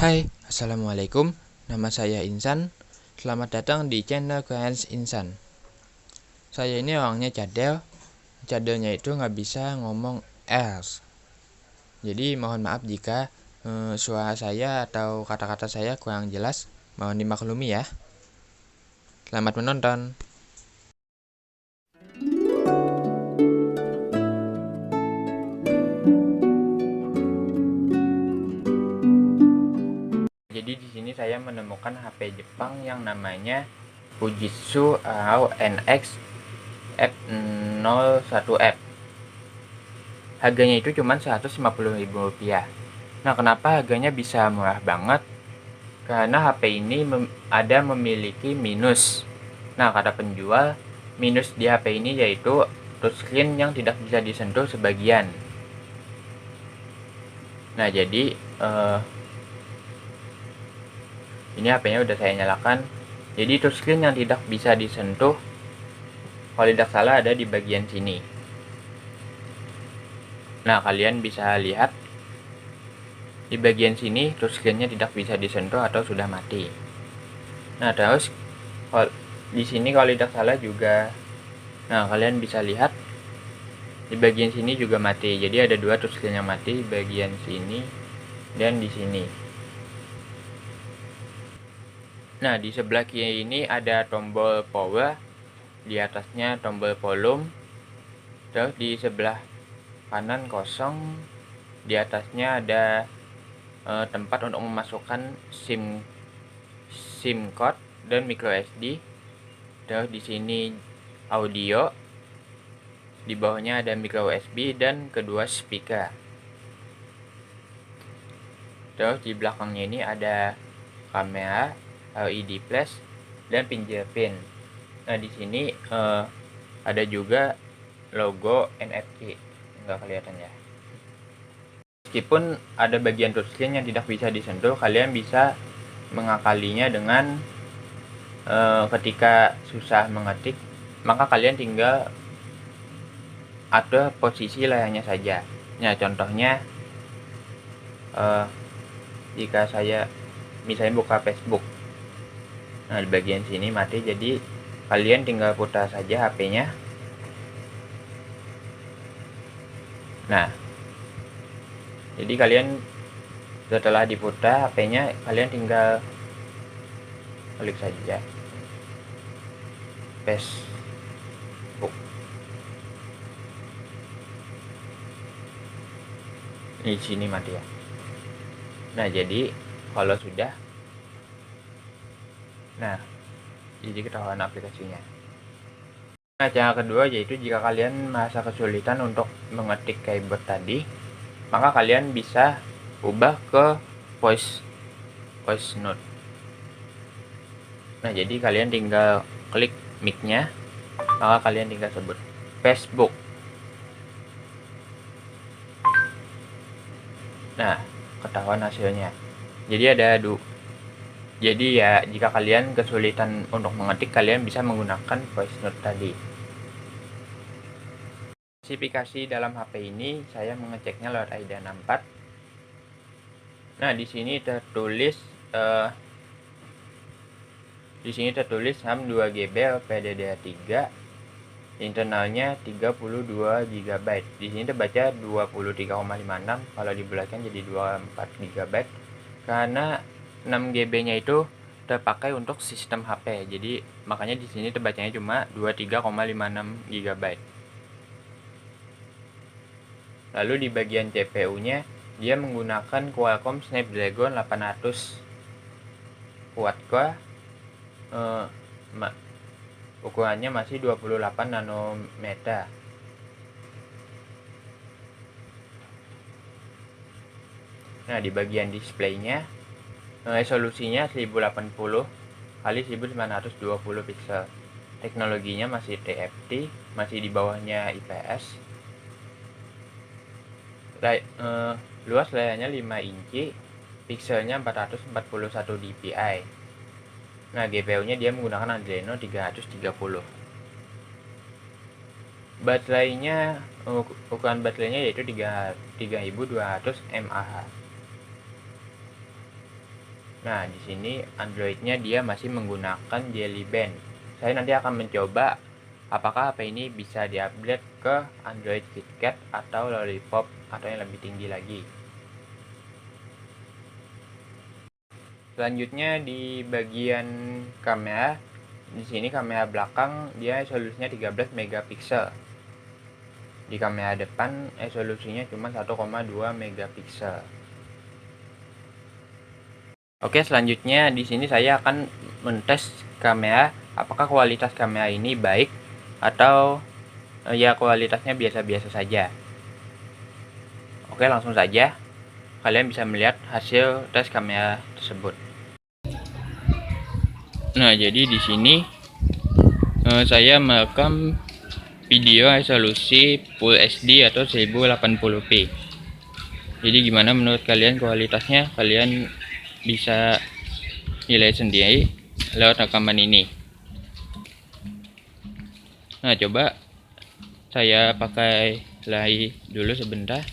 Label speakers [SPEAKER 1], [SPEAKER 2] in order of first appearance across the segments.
[SPEAKER 1] Hai, Assalamualaikum. Nama saya Insan. Selamat datang di channel Guidance Insan. Saya ini orangnya cadel. Cadelnya itu nggak bisa ngomong else. Jadi mohon maaf jika suara saya atau kata-kata saya kurang jelas. Mohon dimaklumi ya. Selamat menonton. Jadi di sini saya menemukan HP Jepang yang namanya Fujitsu AO-NX F01F. Harganya itu cuma Rp150.000. Nah, kenapa harganya bisa murah banget? Karena HP ini memiliki minus. Nah, kata penjual, minus di HP ini yaitu touchscreen yang tidak bisa disentuh sebagian. Nah, jadi ini HP-nya udah saya nyalakan. Jadi touchscreen yang tidak bisa disentuh, kalau tidak salah ada di bagian sini. Nah, kalian bisa lihat di bagian sini touchscreen-nya tidak bisa disentuh atau sudah mati. Nah, terus di sini kalau tidak salah juga, nah kalian bisa lihat di bagian sini juga mati. Jadi ada dua touchscreen yang mati, bagian sini dan di sini. Nah, di sebelah kiri ini ada tombol power, di atasnya tombol volume. Terus di sebelah kanan kosong, di atasnya ada tempat untuk memasukkan SIM card dan micro SD. Terus di sini audio, di bawahnya ada micro USB dan kedua speaker. Terus di belakangnya ini ada kamera, LED flash, dan fingerprint. Nah, di sini ada juga logo NFC, nggak kelihatan ya. Meskipun ada bagian touchscreen yang tidak bisa disentuh, kalian bisa mengakalinya dengan ketika susah mengetik, maka kalian tinggal atur posisi layarnya saja. Nah, contohnya jika saya misalnya buka Facebook, nah di bagian sini mati, jadi kalian tinggal putar saja HP-nya. Nah, jadi kalian setelah diputar HP-nya, kalian tinggal klik saja Facebook. Di sini mati ya. Nah, jadi kalau sudah, nah jadi ketahuan aplikasinya. Nah, cara kedua yaitu jika kalian merasa kesulitan untuk mengetik keyboard tadi, maka kalian bisa ubah ke voice note. Nah, jadi kalian tinggal klik mic-nya, maka kalian tinggal sebut Facebook. Nah, ketahuan hasilnya. Jadi ya, jika kalian kesulitan untuk mengetik, kalian bisa menggunakan voice note tadi. Spesifikasi dalam HP ini saya mengeceknya lewat AIDA 64. Nah, di sini tertulis RAM 2GB LPDDR3, internalnya 32 GB. Di sini terbaca 23,56, kalau dibulatkan jadi 24 GB. Karena 6 GB-nya itu terpakai untuk sistem HP. Jadi makanya di sini terbacanya cuma 23,56 GB. Lalu di bagian CPU-nya dia menggunakan Qualcomm Snapdragon 800 quad-core. Ukurannya masih 28 nanometer. Nah, di bagian displaynya resolusinya 1080 kali 1920 pixel. Teknologinya masih TFT, masih di bawahnya IPS. Luas layarnya 5 inci, pixelnya 441 dpi. Nah, GPU-nya dia menggunakan Adreno 330. Baterainya, ukuran baterainya yaitu 3200 mAh. Nah, di sini Android-nya dia masih menggunakan Jelly Bean. Saya nanti akan mencoba apakah HP ini bisa di-upgrade ke Android KitKat atau Lollipop atau yang lebih tinggi lagi. Selanjutnya di bagian kamera, di sini kamera belakang dia resolusinya 13 megapiksel. Di kamera depan resolusinya cuma 1,2 megapiksel. Oke, selanjutnya di sini saya akan mentes kamera, apakah kualitas kamera ini baik atau ya kualitasnya biasa-biasa saja. Oke, langsung saja kalian bisa melihat hasil tes kamera tersebut. Nah, jadi di sini saya merekam video resolusi Full HD atau 1080p. Jadi gimana menurut kalian kualitasnya? Kalian bisa nilai sendiri lewat rekaman ini. Nah, coba saya pakai lay dulu sebentar.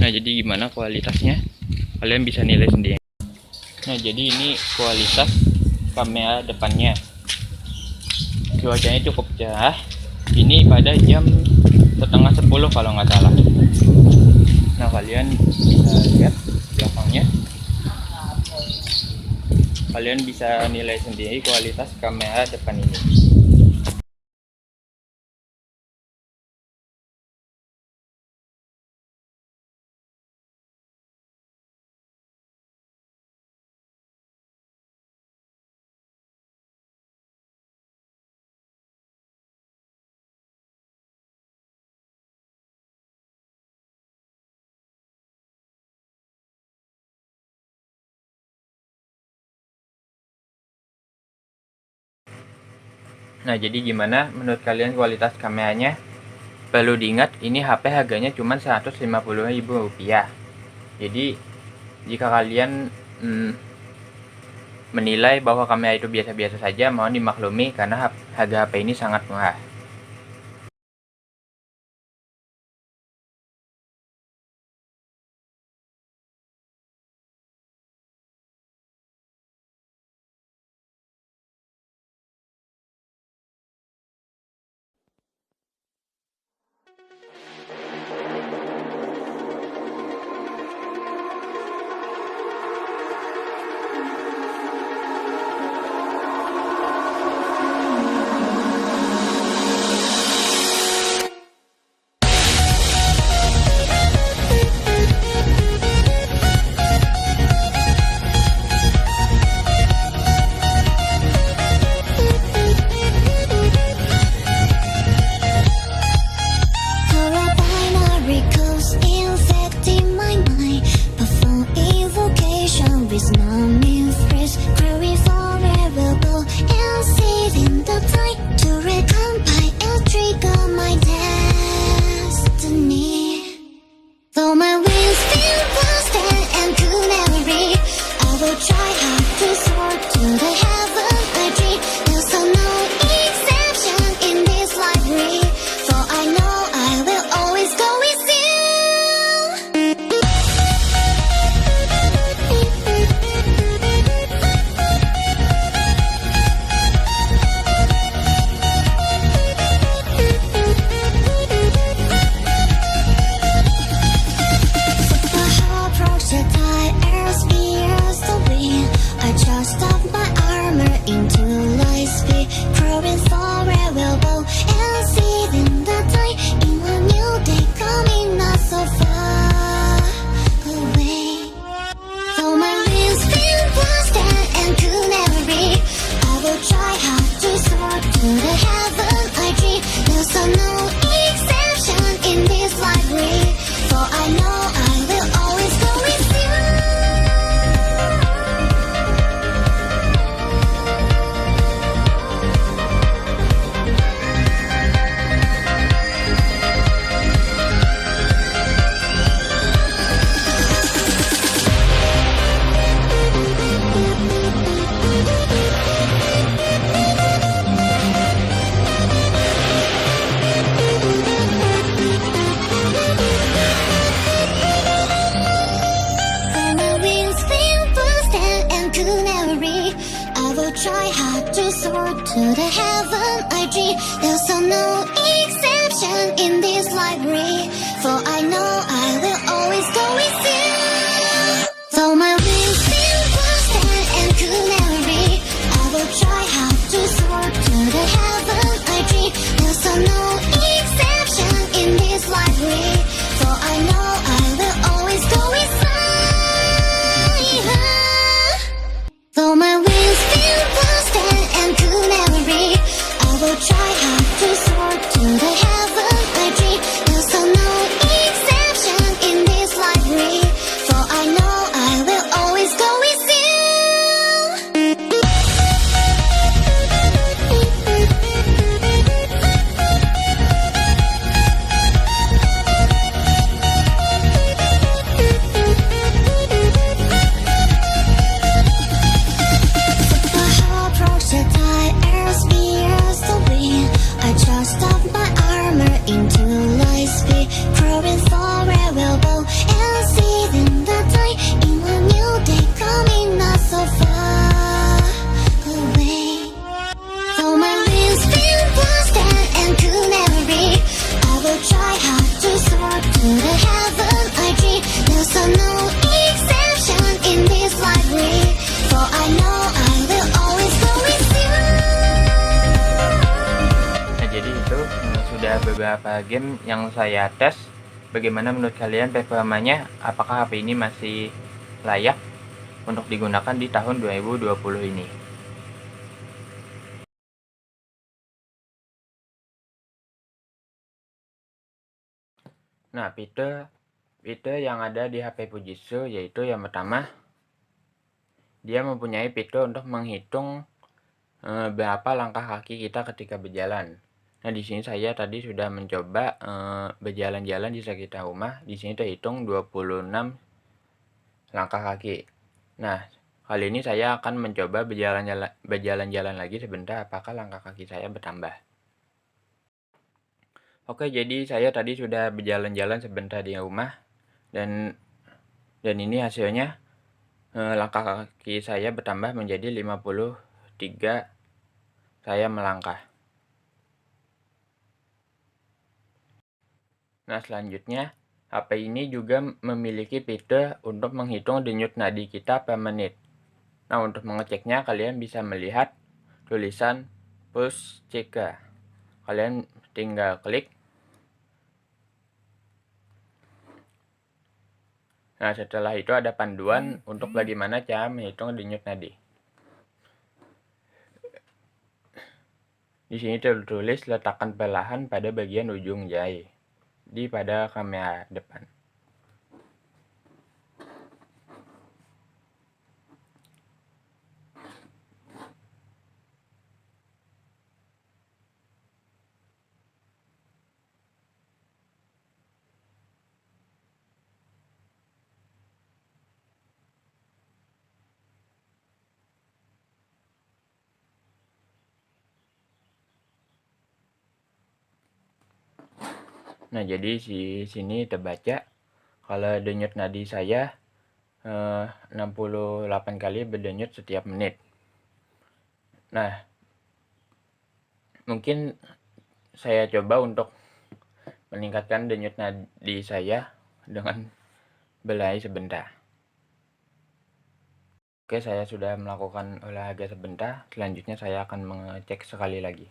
[SPEAKER 1] Nah, jadi gimana kualitasnya? Kalian bisa nilai sendiri. Nah, jadi ini kualitas kamera depannya. Cuacanya cukup cerah. Ini pada jam setengah 10 kalau nggak salah. Nah, kalian bisa lihat belakangnya. Kalian bisa nilai sendiri kualitas kamera depan ini. Nah, jadi gimana menurut kalian kualitas kameranya? Perlu diingat, ini HP harganya cuma Rp150.000. Jadi jika kalian menilai bahwa kamera itu biasa-biasa saja, mohon dimaklumi karena harga HP ini sangat murah.
[SPEAKER 2] I dream. There's no exception in this library, for I know I will always go with you. Though my wings feel constant and could never be, I will try hard to soar to the heaven I dream. There's no exception in this library, for I know I will always go with you. Though my wings feel constant and could never be, I will try hard to soar to the heaven I dream. There's no exception in this library, for I know I will always go with you. The heart projectile airspeeds the wind. I charged up my armor into light speed, crawling forward, elbow and seizing the time in a new day coming not so far away. Though my wings feel constant and could never be, I will try hard to soar to the heaven I dream. There's no exception in this library, for I know I will always go with you.
[SPEAKER 1] Nah, jadi itu sudah beberapa game yang saya tes. Bagaimana menurut kalian performanya? Apakah HP ini masih layak untuk digunakan di tahun 2020 ini? Nah, fitur yang ada di HP Fujitsu yaitu yang pertama, dia mempunyai fitur untuk menghitung berapa langkah kaki kita ketika berjalan. Nah, di sini saya tadi sudah mencoba berjalan-jalan di sekitar rumah. Di sini terhitung 26 langkah kaki. Nah, kali ini saya akan mencoba berjalan-jalan lagi sebentar, apakah langkah kaki saya bertambah. Oke, jadi saya tadi sudah berjalan-jalan sebentar di rumah, dan ini hasilnya langkah kaki saya bertambah menjadi 53 saya melangkah. Nah, selanjutnya HP ini juga memiliki fitur untuk menghitung denyut nadi kita per menit. Nah, untuk mengeceknya kalian bisa melihat tulisan pulse checker. Kalian tinggal klik. Nah, setelah itu ada panduan untuk bagaimana cara menghitung denyut nadi. Di sini tertulis letakkan perlahan pada bagian ujung jari pada kamera depan. Nah, jadi di sini terbaca kalau denyut nadi saya 68 kali berdenyut setiap menit. Nah, mungkin saya coba untuk meningkatkan denyut nadi saya dengan berlari sebentar. Oke, saya sudah melakukan olahraga sebentar. Selanjutnya saya akan mengecek sekali lagi.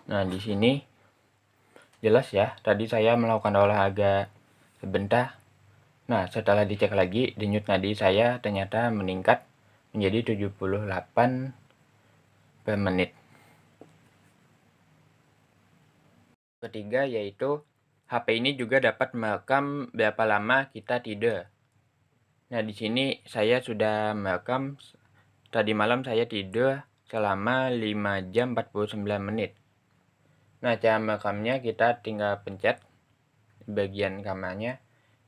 [SPEAKER 1] Nah, di sini jelas ya, tadi saya melakukan olahraga sebentar. Nah, setelah dicek lagi, denyut nadi saya ternyata meningkat menjadi 78 per menit. Ketiga yaitu HP ini juga dapat merekam berapa lama kita tidur. Nah, di sini saya sudah merekam tadi malam saya tidur selama 5 jam 49 menit. Nah, cara merekamnya kita tinggal pencet bagian kameranya.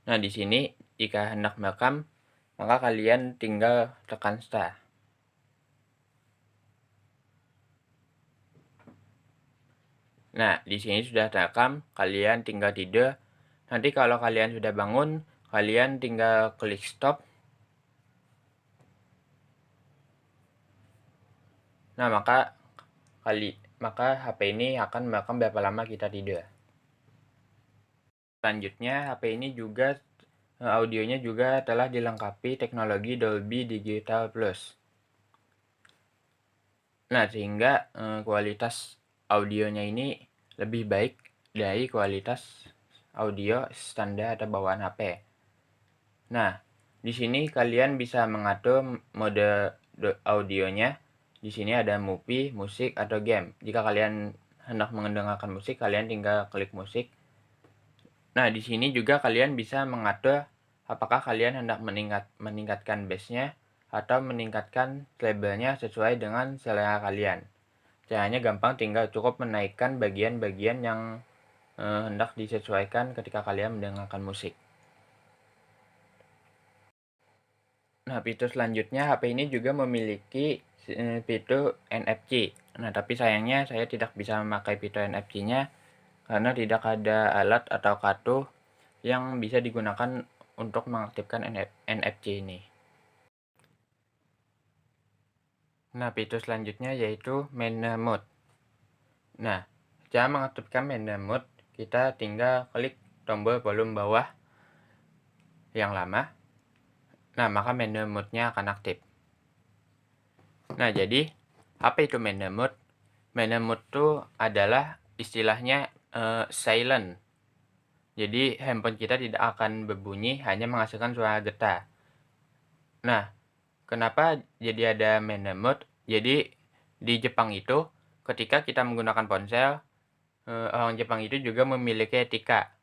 [SPEAKER 1] Nah, di sini jika hendak merekam, maka kalian tinggal tekan start. Nah, di sini sudah terekam, kalian tinggal tidur. Nanti kalau kalian sudah bangun, kalian tinggal klik stop. Nah, maka HP ini akan merekam berapa lama kita tidur. Selanjutnya, HP ini juga audionya juga telah dilengkapi teknologi Dolby Digital Plus. Nah, sehingga kualitas audionya ini lebih baik dari kualitas audio standar atau bawaan HP. Nah, di sini kalian bisa mengatur mode audionya. Di sini ada movie, musik, atau game. Jika kalian hendak mendengarkan musik, kalian tinggal klik musik. Nah, di sini juga kalian bisa mengatur apakah kalian hendak meningkatkan bass-nya atau meningkatkan treble-nya sesuai dengan selera kalian. Caranya gampang, tinggal cukup menaikkan bagian-bagian yang hendak disesuaikan ketika kalian mendengarkan musik. Nah, fitur selanjutnya HP ini juga memiliki fitur NFC. Nah, tapi sayangnya saya tidak bisa memakai fitur NFC-nya karena tidak ada alat atau kartu yang bisa digunakan untuk mengaktifkan NFC ini. Nah, fitur selanjutnya yaitu Manner Mode. Nah, cara mengaktifkan Manner Mode, kita tinggal klik tombol volume bawah yang lama. Nah, maka Manner Mode-nya akan aktif. Nah, jadi apa itu Manner Mode? Manner Mode itu adalah istilahnya silent. Jadi handphone kita tidak akan berbunyi, hanya menghasilkan suara getar. Nah, kenapa jadi ada Manner Mode? Jadi di Jepang itu ketika kita menggunakan ponsel, orang Jepang itu juga memiliki etika.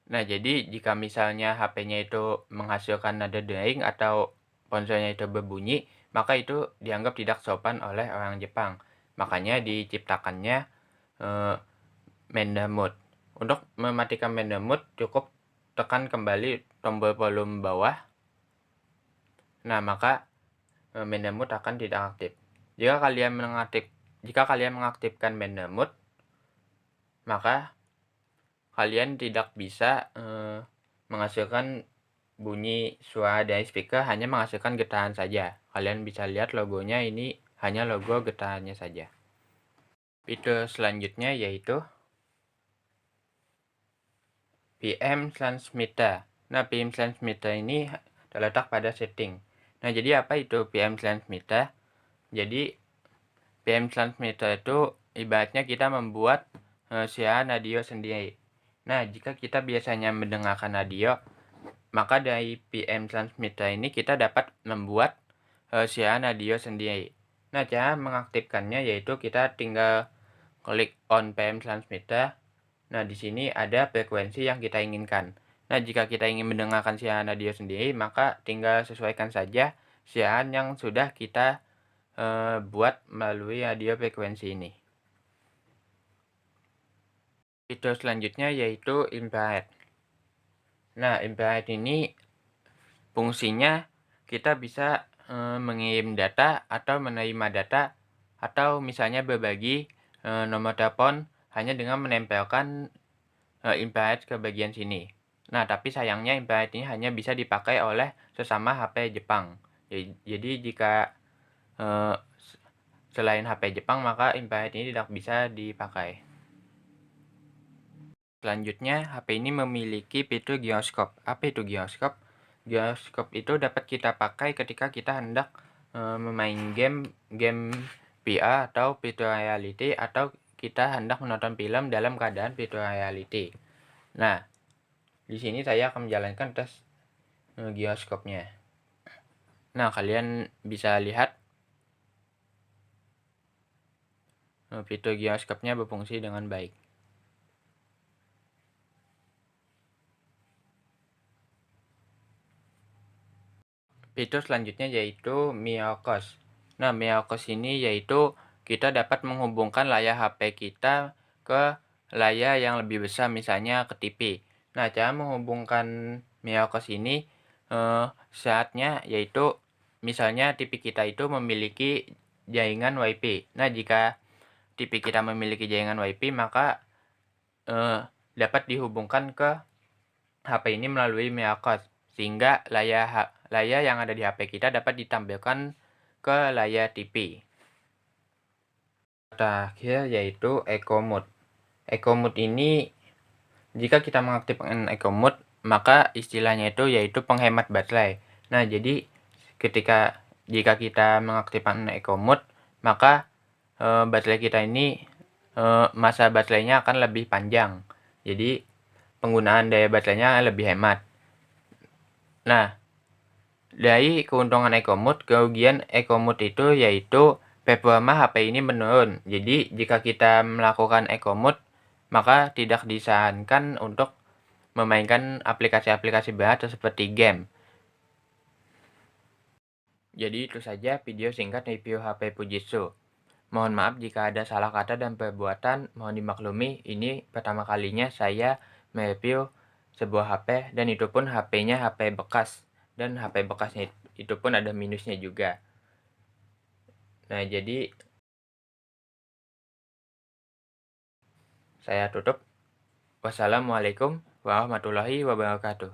[SPEAKER 1] Nah, jadi jika misalnya HP-nya itu menghasilkan nada dering atau ponselnya itu berbunyi, maka itu dianggap tidak sopan oleh orang Jepang. Makanya diciptakannya Manner Mode. Untuk mematikan Manner Mode, cukup tekan kembali tombol volume bawah. Nah, maka Manner Mode akan tidak aktif. Jika kalian mengaktifkan Manner Mode, maka kalian tidak bisa menghasilkan bunyi suara dari speaker, hanya menghasilkan getaran saja. Kalian bisa lihat logonya, ini hanya logo getarannya saja. Fitur selanjutnya yaitu PM Transmitter. Nah, PM Transmitter ini terletak pada setting. Nah, jadi apa itu PM Transmitter? Jadi PM Transmitter itu ibaratnya kita membuat siaran radio sendiri. Nah, jika kita biasanya mendengarkan radio, maka dari PM Transmitter ini kita dapat membuat siaran radio sendiri. Nah, cara mengaktifkannya yaitu kita tinggal klik on PM Transmitter. Nah, di sini ada frekuensi yang kita inginkan. Nah, jika kita ingin mendengarkan siaran radio sendiri, maka tinggal sesuaikan saja siaran yang sudah kita buat melalui radio frekuensi ini. Fitur selanjutnya yaitu infrared. Nah, infrared ini fungsinya kita bisa mengirim data atau menerima data, atau misalnya berbagi nomor telepon hanya dengan menempelkan infrared ke bagian sini. Nah, tapi sayangnya infrared ini hanya bisa dipakai oleh sesama HP Jepang. Jadi jika selain HP Jepang, maka infrared ini tidak bisa dipakai. Selanjutnya, HP ini memiliki fitur gyroscope. Apa itu gyroscope? Gyroscope itu dapat kita pakai ketika kita hendak memain game VR atau virtual reality, atau kita hendak menonton film dalam keadaan virtual reality. Nah, di sini saya akan menjalankan tes gyroscope-nya. Nah, kalian bisa lihat fitur gyroscope-nya berfungsi dengan baik. Fitur selanjutnya yaitu Mirrorless. Nah, Mirrorless ini yaitu kita dapat menghubungkan layar HP kita ke layar yang lebih besar, misalnya ke TV. Nah, cara menghubungkan Miaokas ini syaratnya yaitu misalnya TV kita itu memiliki jaringan WiFi. Nah, jika TV kita memiliki jaringan WiFi, maka dapat dihubungkan ke HP ini melalui Miaokas, sehingga layar yang ada di HP kita dapat ditampilkan ke layar TV. Terakhir yaitu Eco Mode. Eco Mode ini, jika kita mengaktifkan Eco Mode, maka istilahnya itu yaitu penghemat baterai. Nah, jadi jika kita mengaktifkan Eco Mode, maka baterai kita ini masa baterainya akan lebih panjang. Jadi penggunaan daya baterainya lebih hemat. Nah, dari keuntungan Eco Mode, kerugian Eco Mode itu yaitu performa HP ini menurun. Jadi jika kita melakukan Eco Mode, maka tidak disarankan untuk memainkan aplikasi-aplikasi berat seperti game. Jadi itu saja video singkat review HP Fujitsu. Mohon maaf jika ada salah kata dan perbuatan, mohon dimaklumi. Ini pertama kalinya saya mereview sebuah HP, dan itu pun HP-nya HP bekas. Dan HP bekasnya itu pun ada minusnya juga. Nah, jadi saya tutup. Wassalamualaikum warahmatullahi wabarakatuh.